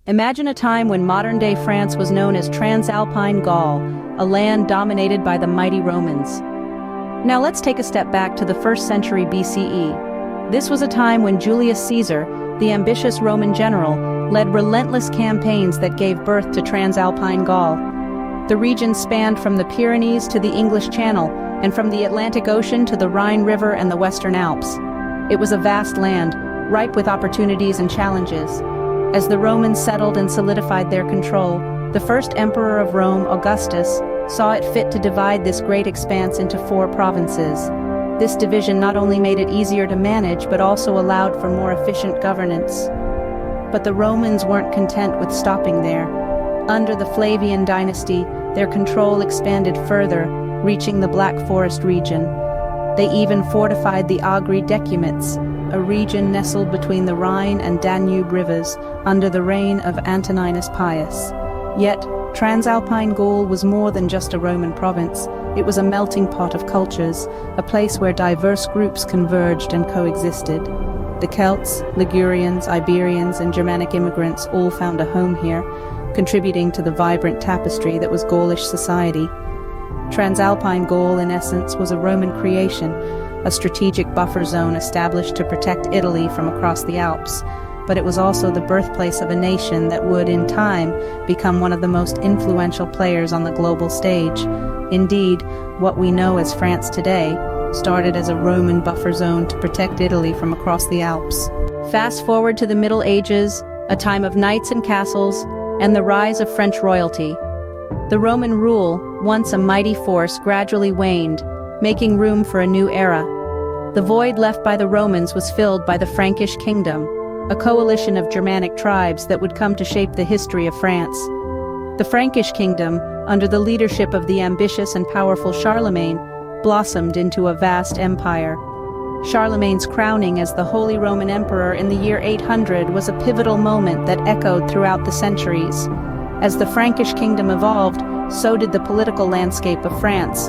Imagine a time when modern-day France was known as Transalpine Gaul, a land dominated by the mighty Romans. Now let's take a step back to the 1st century BCE. This was a time when Julius Caesar, the ambitious Roman general, led relentless campaigns that gave birth to Transalpine Gaul. The region spanned from the Pyrenees to the English Channel, and from the Atlantic Ocean to the Rhine River and the Western Alps. It was a vast land, ripe with opportunities and challenges. As the Romans settled and solidified their control, the first emperor of Rome, Augustus, saw it fit to divide this great expanse into 4 provinces. This division not only made it easier to manage, but also allowed for more efficient governance. But the Romans weren't content with stopping there. Under the Flavian dynasty, their control expanded further, reaching the Black Forest region. They even fortified the Agri Decumits, a region nestled between the Rhine and Danube rivers, under the reign of Antoninus Pius. Yet, Transalpine Gaul was more than just a Roman province. It was a melting pot of cultures, a place where diverse groups converged and coexisted. The Celts, Ligurians, Iberians, and Germanic immigrants all found a home here, contributing to the vibrant tapestry that was Gaulish society. Transalpine Gaul, in essence, was a Roman creation, a strategic buffer zone established to protect Italy from across the Alps. But it was also the birthplace of a nation that would, in time, become one of the most influential players on the global stage. Indeed, what we know as France today started as a Roman buffer zone to protect Italy from across the Alps. Fast forward to the Middle Ages, a time of knights and castles, and the rise of French royalty. The Roman rule, once a mighty force, gradually waned, making room for a new era. The void left by the Romans was filled by the Frankish kingdom, a coalition of Germanic tribes that would come to shape the history of France. The Frankish kingdom, under the leadership of the ambitious and powerful Charlemagne, blossomed into a vast empire. Charlemagne's crowning as the Holy Roman Emperor in the year 800 was a pivotal moment that echoed throughout the centuries. As the Frankish kingdom evolved, so did the political landscape of France.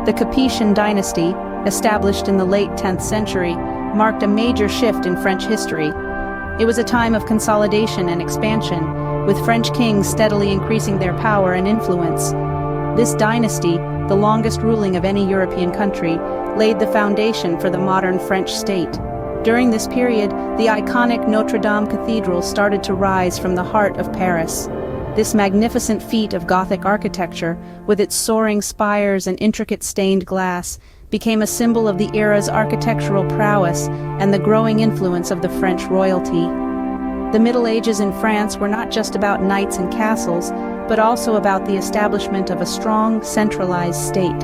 The Capetian dynasty, established in the late 10th century, marked a major shift in French history. It was a time of consolidation and expansion, with French kings steadily increasing their power and influence. This dynasty, the longest ruling of any European country, laid the foundation for the modern French state. During this period, the iconic Notre Dame Cathedral started to rise from the heart of Paris. This magnificent feat of Gothic architecture, with its soaring spires and intricate stained glass, became a symbol of the era's architectural prowess and the growing influence of the French royalty. The Middle Ages in France were not just about knights and castles, but also about the establishment of a strong, centralized state.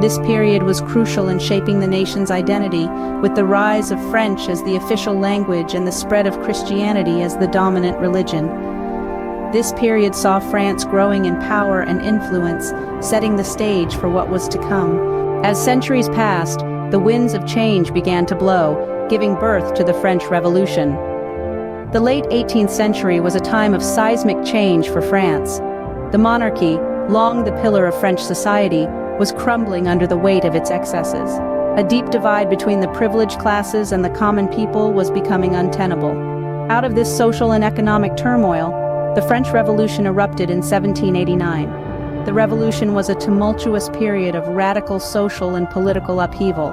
This period was crucial in shaping the nation's identity, with the rise of French as the official language and the spread of Christianity as the dominant religion. This period saw France growing in power and influence, setting the stage for what was to come. As centuries passed, the winds of change began to blow, giving birth to the French Revolution. The late 18th century was a time of seismic change for France. The monarchy, long the pillar of French society, was crumbling under the weight of its excesses. A deep divide between the privileged classes and the common people was becoming untenable. Out of this social and economic turmoil, the French Revolution erupted in 1789. The Revolution was a tumultuous period of radical social and political upheaval.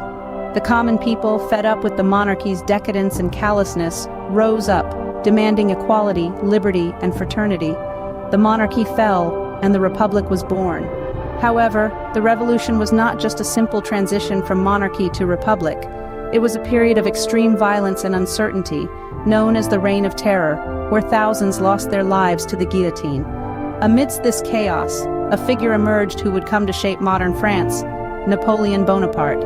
The common people, fed up with the monarchy's decadence and callousness, rose up, demanding equality, liberty, and fraternity. The monarchy fell, and the Republic was born. However, the Revolution was not just a simple transition from monarchy to republic. It was a period of extreme violence and uncertainty, known as the Reign of Terror, where thousands lost their lives to the guillotine. Amidst this chaos, a figure emerged who would come to shape modern France: Napoleon Bonaparte.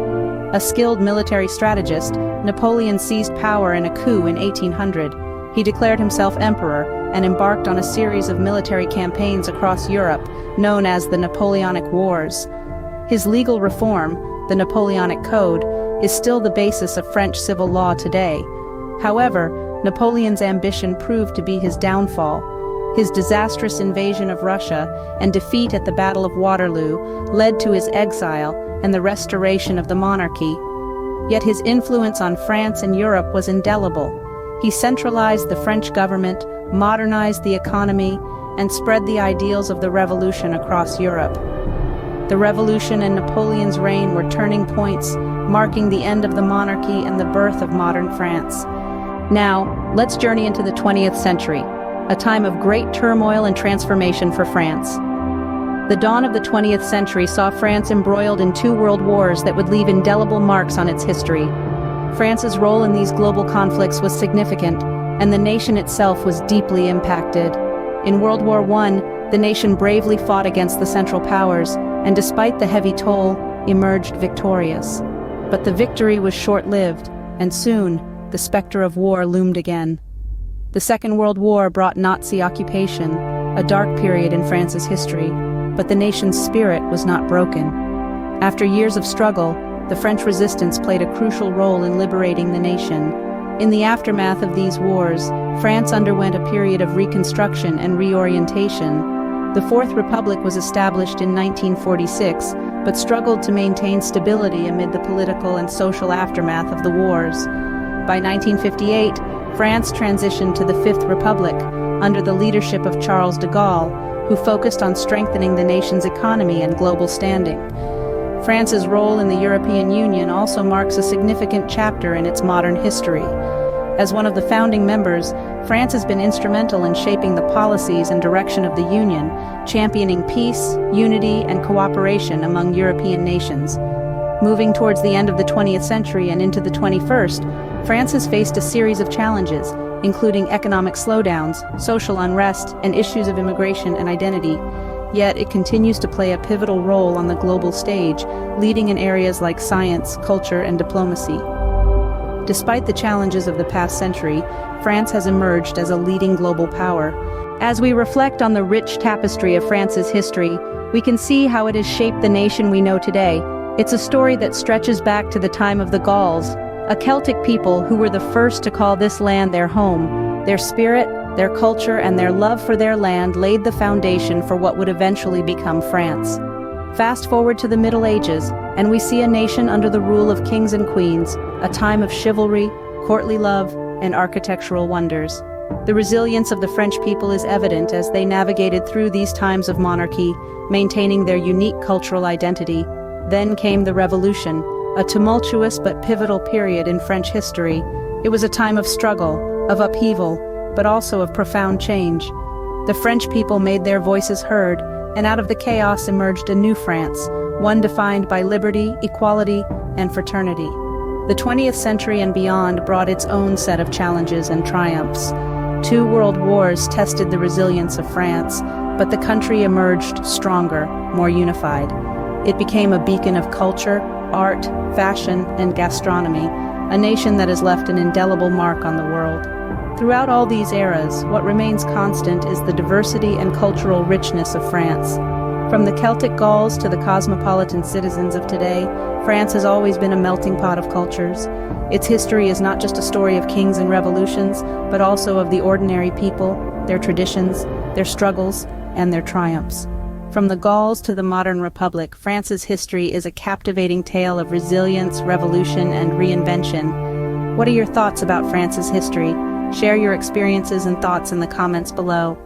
A skilled military strategist, Napoleon seized power in a coup in 1800. He declared himself emperor and embarked on a series of military campaigns across Europe, known as the Napoleonic Wars. His legal reform, the Napoleonic Code, is still the basis of French civil law today. However, Napoleon's ambition proved to be his downfall. His disastrous invasion of Russia and defeat at the Battle of Waterloo led to his exile and the restoration of the monarchy. Yet his influence on France and Europe was indelible. He centralized the French government, modernized the economy, and spread the ideals of the Revolution across Europe. The Revolution and Napoleon's reign were turning points, marking the end of the monarchy and the birth of modern France. Now, let's journey into the 20th century, a time of great turmoil and transformation for France. The dawn of the 20th century saw France embroiled in two world wars that would leave indelible marks on its history. France's role in these global conflicts was significant, and the nation itself was deeply impacted. In World War I, the nation bravely fought against the Central Powers, and despite the heavy toll, emerged victorious. But the victory was short-lived, and soon, the specter of war loomed again. The Second World War brought Nazi occupation, a dark period in France's history, but the nation's spirit was not broken. After years of struggle, the French resistance played a crucial role in liberating the nation. In the aftermath of these wars, France underwent a period of reconstruction and reorientation. The Fourth Republic was established in 1946, but struggled to maintain stability amid the political and social aftermath of the wars. By 1958, France transitioned to the Fifth Republic, under the leadership of Charles de Gaulle, who focused on strengthening the nation's economy and global standing. France's role in the European Union also marks a significant chapter in its modern history. As one of the founding members, France has been instrumental in shaping the policies and direction of the Union, championing peace, unity, and cooperation among European nations. Moving towards the end of the 20th century and into the 21st, France has faced a series of challenges, including economic slowdowns, social unrest, and issues of immigration and identity. Yet it continues to play a pivotal role on the global stage, leading in areas like science, culture, and diplomacy. Despite the challenges of the past century, France has emerged as a leading global power. As we reflect on the rich tapestry of France's history, we can see how it has shaped the nation we know today. It's a story that stretches back to the time of the Gauls, a Celtic people who were the first to call this land their home. Their spirit, their culture, and their love for their land laid the foundation for what would eventually become France. Fast forward to the Middle Ages, and we see a nation under the rule of kings and queens, a time of chivalry, courtly love, and architectural wonders. The resilience of the French people is evident as they navigated through these times of monarchy, maintaining their unique cultural identity. Then came the Revolution, a tumultuous but pivotal period in French history. It was a time of struggle, of upheaval, but also of profound change. The French people made their voices heard, and out of the chaos emerged a new France, one defined by liberty, equality, and fraternity. The 20th century and beyond brought its own set of challenges and triumphs. Two world wars tested the resilience of France, but the country emerged stronger, more unified. It became a beacon of culture, art, fashion, and gastronomy, a nation that has left an indelible mark on the world. Throughout all these eras, what remains constant is the diversity and cultural richness of France. From the Celtic Gauls to the cosmopolitan citizens of today, France has always been a melting pot of cultures. Its history is not just a story of kings and revolutions, but also of the ordinary people, their traditions, their struggles, and their triumphs. From the Gauls to the modern republic, France's history is a captivating tale of resilience, revolution, and reinvention. What are your thoughts about France's history? Share your experiences and thoughts in the comments below.